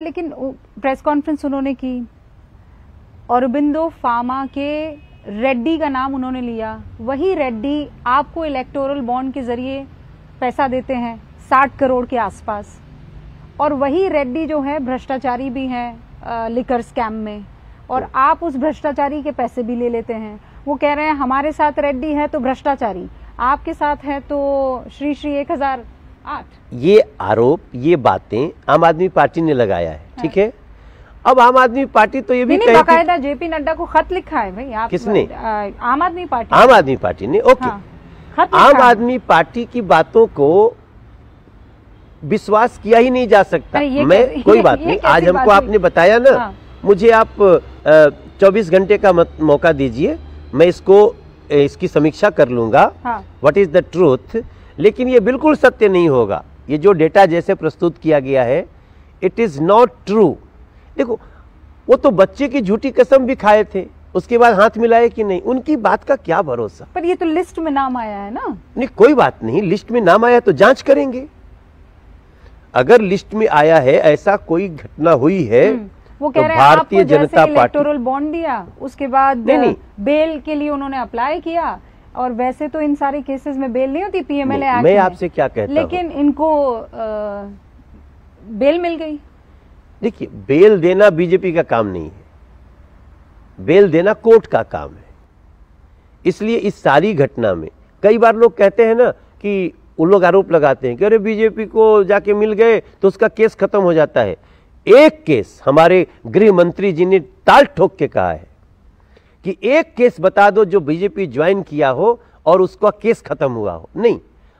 लेकिन press conference उन्होंने की, औरोबिंदो फार्मा के रेड्डी का नाम उन्होंने लिया। वही रेड्डी आपको इलेक्टोरल बॉन्ड के जरिए पैसा देते हैं 60 करोड़ के आसपास, और वही रेड्डी जो है भ्रष्टाचारी भी हैं लिकर स्कैम में, और आप उस भ्रष्टाचारी के पैसे भी ले लेते हैं। वो कह रहे हैं हमारे साथ रेड्डी है तो भ्रष्टाचारी, आपके साथ है तो श्री 1008। ये आरोप, ये बातें आम आदमी पार्टी ने लगाया है, ठीक है। अब आम आदमी पार्टी तो ये भी नहीं, बाकायदा जेपी नड्डा को खत लिखा है भाई। आप किसने? आम आदमी पार्टी। आम आदमी पार्टी ने, ओके। हाँ, खत आम आदमी पार्टी की बातों को विश्वास किया ही नहीं जा सकता। मैं कोई बात नहीं, आज हमको आपने बताया ना। हाँ। मुझे आप 24 घंटे का मौका दीजिए, मैं इसकी समीक्षा कर लूंगा। हाँ। What is the truth. लेकिन ये बिल्कुल सत्य नहीं होगा। ये जो डेटा जैसे प्रस्तुत किया गया है, इट इज नॉट ट्रू। देखो, वो तो बच्चे की झूठी कसम भी खाए थे, उसके बाद हाथ मिलाए कि नहीं, उनकी बात का क्या भरोसा। पर ये तो लिस्ट में नाम आया है ना। नहीं, कोई बात नहीं, लिस्ट में नाम आया तो जांच करेंगे। अगर लिस्ट में आया है, ऐसा कोई घटना हुई है, वो कह तो रहे हैं Bharatiya Janata party electoral bond दिया, उसके बाद बेल के लिए उन्होंने अप्लाई किया, और वैसे तो इन सारे केसेस में बेल नहीं होती पीएमएलए एक्ट में। मैं आपसे क्या कहता हूं, लेकिन इनको बेल मिल गई। देखिए, बेल देना बीजेपी का काम नहीं है, बेल देना कोर्ट का काम है। इसलिए इस सारी घटना में कई बार लोग कहते हैं ना कि उन लोग आरोप लगाते हैं कि अरे बीजेपी को जाके मिल गए तो उसका केस खत्म हो जाता है। एक केस हमारे गृह मंत्री जी ने ताल ठोक के कहा है कि एक केस बता दो जो बीजेपी ज्वाइन किया हो और उसका केस खत्म हुआ हो। नहीं,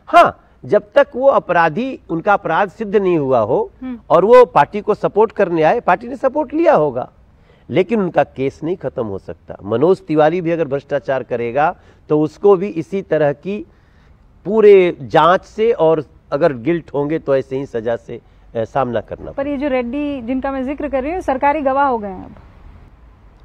हाँ, जब तक वो अपराधी, उनका अपराध सिद्ध नहीं हुआ हो और वो पार्टी को सपोर्ट करने आए, पार्टी ने सपोर्ट लिया होगा, लेकिन उनका केस नहीं खत्म हो सकता। मनोज तिवारी भी अगर भ्रष्टाचार करेगा तो उसको भी इसी तरह की पूरे जांच से, और अगर गिल्ट होंगे तो ऐसे ही सजा से सामना करना। पर ये जो रेड्डी जिनका मैं जिक्र कर रही हूँ, सरकारी गवाह हो गए हैं अब।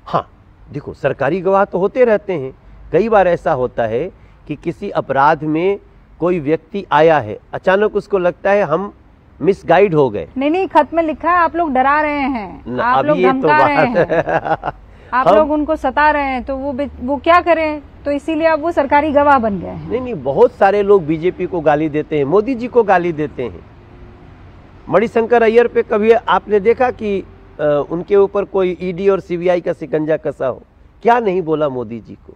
हाँ, देखो, सरकारी गवाह तो होते रहते हैं। कई बार ऐसा होता है कि किसी अपराध में कोई व्यक्ति आया है, अचानक उसको लगता है हम मिसगाइड हो गए। नहीं, खत में लिखा है आप लोग डरा रहे हैं, आप लोग धमका रहे हैं, आप लोग उनको सता रहे हैं, तो वो क्या करें, तो इसीलिए अब वो सरकारी गवाह बन गए हैं। नहीं, बहुत सारे लोग बीजेपी को गाली देते हैं, मोदी जी को गाली देते हैं। मणिशंकर अय्यर पे कभी आपने देखा कि उनके ऊपर कोई ईडी और सीबीआई का शिकंजा कसा हो? क्या नहीं बोला मोदी जी को,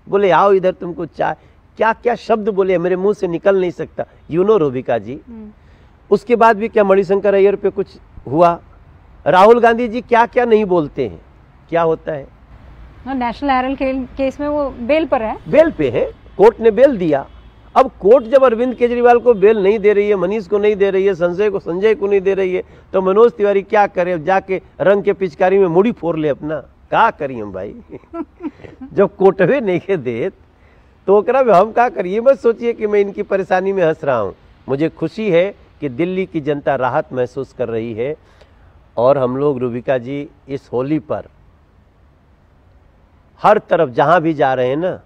बोले आओ इधर तुमको चाय, क्या क्या शब्द बोले, मेरे मुंह से निकल नहीं सकता, रोबिका जी। उसके बाद भी क्या मणिशंकर अय्यर पे कुछ हुआ? राहुल गांधी जी क्या क्या नहीं बोलते हैं, क्या होता है? नेशनल हेराल्ड केस में वो बेल पर है, बेल पे है, कोर्ट ने बेल दिया। अब कोर्ट जब अरविंद केजरीवाल को बेल नहीं दे रही है, मनीष को नहीं दे रही है, संजय को नहीं दे रही है, तो मनोज तिवारी क्या करे? जाके रंग के पिचकारी में मुड़ी फोड़ ले अपना। क्या करिए हम भाई जब कोर्टवे नहीं के दे तो हम क्या करिए? मत सोचिए कि मैं इनकी परेशानी में हंस रहा हूँ। मुझे खुशी है कि दिल्ली की जनता राहत महसूस कर रही है, और हम लोग रूबिका जी इस होली पर हर तरफ जहां भी जा रहे हैं ना,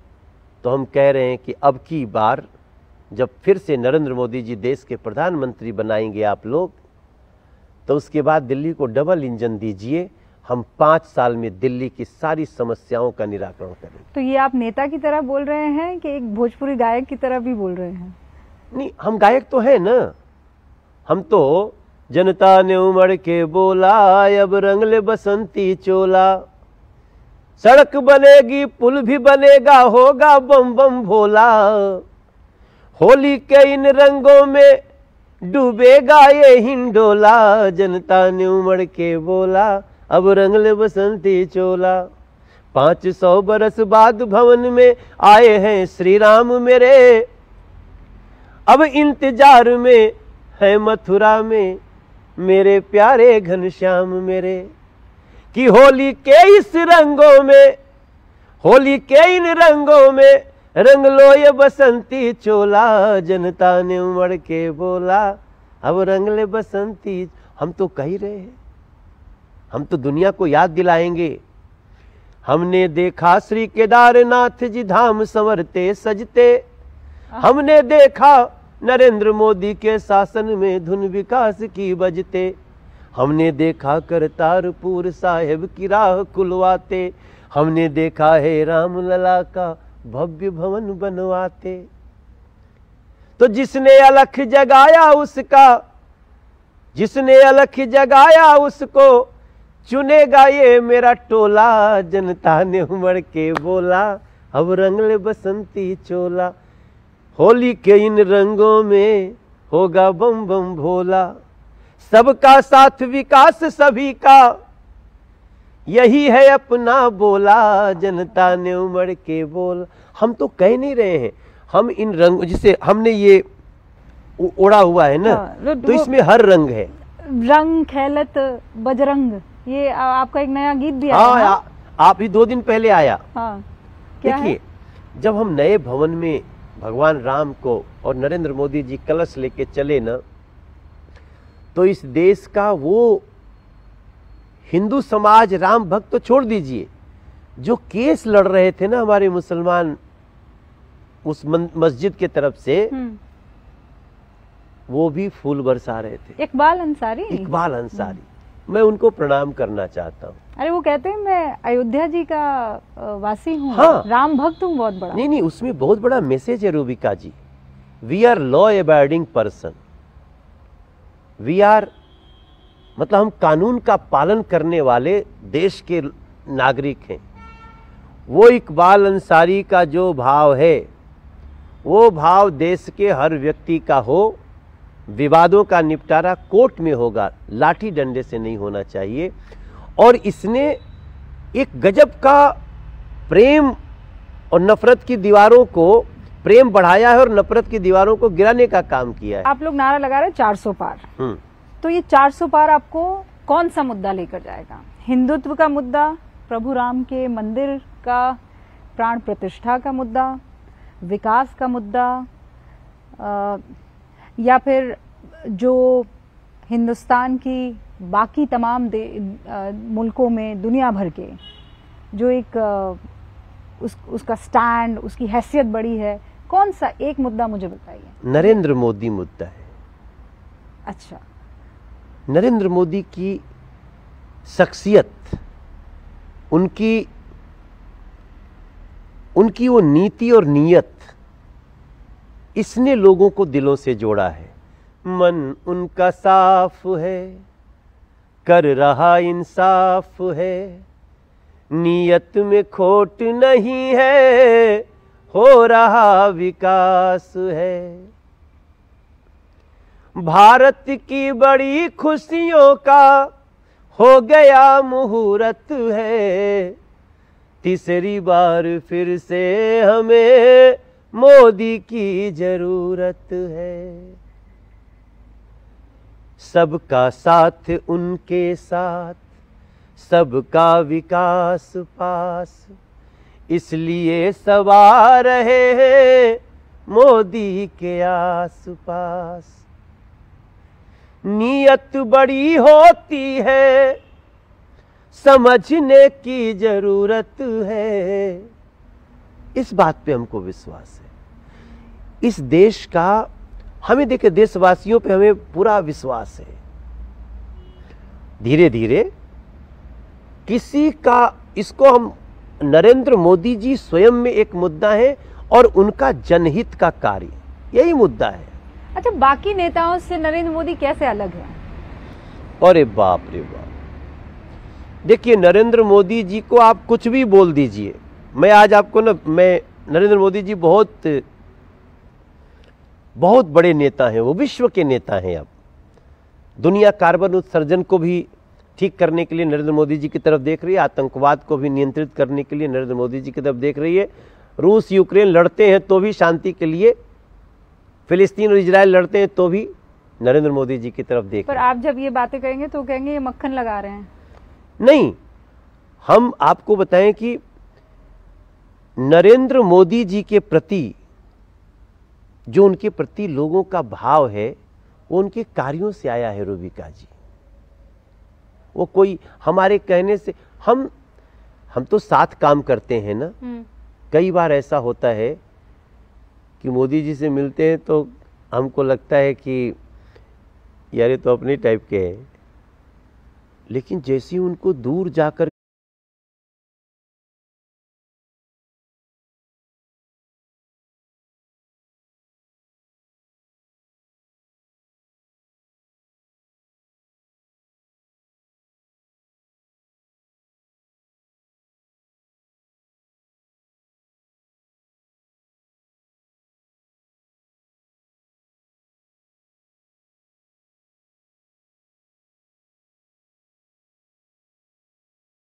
तो हम कह रहे हैं कि अब की बार जब फिर से नरेंद्र मोदी जी देश के प्रधानमंत्री बनाएंगे आप लोग, तो उसके बाद दिल्ली को डबल इंजन दीजिए। हम 5 साल में दिल्ली की सारी समस्याओं का निराकरण करेंगे। तो ये आप नेता की तरह बोल रहे हैं कि एक भोजपुरी गायक की तरह भी बोल रहे हैं? नहीं, हम गायक तो है ना। हम तो जनता ने उमड़ के बोला, अब रंग ले बसंती चोला, सड़क बनेगी पुल भी बनेगा, होगा बम बम भोला, होली के इन रंगों में डूबेगा ये हिंडोला, जनता ने उमड़ के बोला, अब रंग ले बसंती चोला। 500 बरस बाद भवन में आए हैं श्री राम मेरे, अब इंतजार में है मथुरा में मेरे प्यारे घनश्याम मेरे, कि होली के इस रंगों में, होली के इन रंगों में रंग लो ये बसंती चोला, जनता ने उमड़ के बोला, अब रंग ले बसंती। हम तो कह ही रहे हैं, हम तो दुनिया को याद दिलाएंगे। हमने देखा श्री केदारनाथ जी धाम संवरते सजते, हमने देखा नरेंद्र मोदी के शासन में धुन विकास की बजते, हमने देखा करतारपुर साहिब की राह खुलवाते, हमने देखा है राम लला का भव्य भवन बनवाते। तो जिसने अलख जगाया उसका, जिसने अलख जगाया उसको चुनेगा ये मेरा टोला। जनता ने उमड़ के बोला अब रंग ले बसंती चोला, होली के इन रंगों में होगा बम बम भोला। सबका साथ विकास सभी का, यही है अपना बोला। जनता ने उमड़ के बोला। हम तो कह नहीं रहे हैं, हम इन रंग जिसे हमने ये ओढ़ा हुआ है ना, तो इसमें हर रंग है। रंग खेलत बजरंग, ये आपका एक नया गीत भी आया। हाँ, आप ही 2 दिन पहले आया। हाँ, क्या देखिए, जब हम नए भवन में भगवान राम को और नरेंद्र मोदी जी कलश लेके चले ना, तो इस देश का वो हिंदू समाज, राम भक्त तो छोड़ दीजिए, जो केस लड़ रहे थे ना हमारे मुसलमान उस मस्जिद के तरफ से, वो भी फूल बरसा रहे थे। इकबाल अंसारी, इकबाल अंसारी, मैं उनको प्रणाम करना चाहता हूँ। अरे वो कहते हैं मैं अयोध्या जी का वासी हूँ। हाँ, राम भक्त हूँ बहुत बड़ा। नहीं, उसमें बहुत बड़ा मैसेज है Rubika ji. We are law abiding person, we are मतलब हम कानून का पालन करने वाले देश के नागरिक हैं। वो इकबाल अंसारी का जो भाव है, वो भाव देश के हर व्यक्ति का हो। विवादों का निपटारा कोर्ट में होगा, लाठी डंडे से नहीं होना चाहिए। और इसने एक गजब का प्रेम और नफरत की दीवारों को, प्रेम बढ़ाया है और नफरत की दीवारों को गिराने का काम किया है। आप लोग नारा लगा रहे 400 पार, तो ये 400 पार आपको कौन सा मुद्दा लेकर जाएगा? हिंदुत्व का मुद्दा, प्रभु राम के मंदिर का प्राण प्रतिष्ठा का मुद्दा, विकास का मुद्दा, या फिर जो हिंदुस्तान की बाकी तमाम मुल्कों में, दुनिया भर के जो एक उसका स्टैंड, उसकी हैसियत बड़ी है, कौन सा एक मुद्दा मुझे बताइए। नरेंद्र मोदी मुद्दा है। अच्छा, नरेंद्र मोदी की शख्सियत, उनकी वो नीति और नीयत, इसने लोगों को दिलों से जोड़ा है। मन उनका साफ है, कर रहा इंसाफ है, नीयत में खोट नहीं है, हो रहा विकास है। भारत की बड़ी खुशियों का हो गया मुहूर्त है, तीसरी बार फिर से हमें मोदी की जरूरत है। सबका साथ उनके साथ, सबका विकास पास, इसलिए सब आ रहे हैं मोदी के आस पास। नीयत बड़ी होती है, समझने की जरूरत है। इस बात पे हमको विश्वास है। इस देश का, हमें देखिए, देशवासियों पे हमें पूरा विश्वास है। धीरे धीरे किसी का, इसको हम, नरेंद्र मोदी जी स्वयं में एक मुद्दा है और उनका जनहित का कार्य, यही मुद्दा है। अच्छा, बाकी नेताओं से नरेंद्र मोदी कैसे अलग है? अरे बाप रे बाप, देखिए, नरेंद्र मोदी जी को आप कुछ भी बोल दीजिए। मैं आज आपको ना, मैं नरेंद्र मोदी जी बहुत बड़े नेता हैं, वो विश्व के नेता हैं। अब दुनिया कार्बन उत्सर्जन को भी ठीक करने के लिए नरेंद्र मोदी जी की तरफ देख रही है, आतंकवाद को भी नियंत्रित करने के लिए नरेंद्र मोदी जी की तरफ देख रही है। रूस यूक्रेन लड़ते हैं तो भी शांति के लिए, फिलिस्तीन और इजराइल लड़ते हैं तो भी नरेंद्र मोदी जी की तरफ देख। पर आप जब ये बातें करेंगे तो कहेंगे ये मक्खन लगा रहे हैं। नहीं, हम आपको बताएं कि नरेंद्र मोदी जी के प्रति जो उनके प्रति लोगों का भाव है, वो उनके कार्यों से आया है। रूबिका जी, वो कोई हमारे कहने से, हम तो साथ काम करते हैं ना। कई बार ऐसा होता है कि मोदी जी से मिलते हैं तो हमको लगता है कि यार ये तो अपने टाइप के हैं, लेकिन जैसे ही उनको दूर जाकर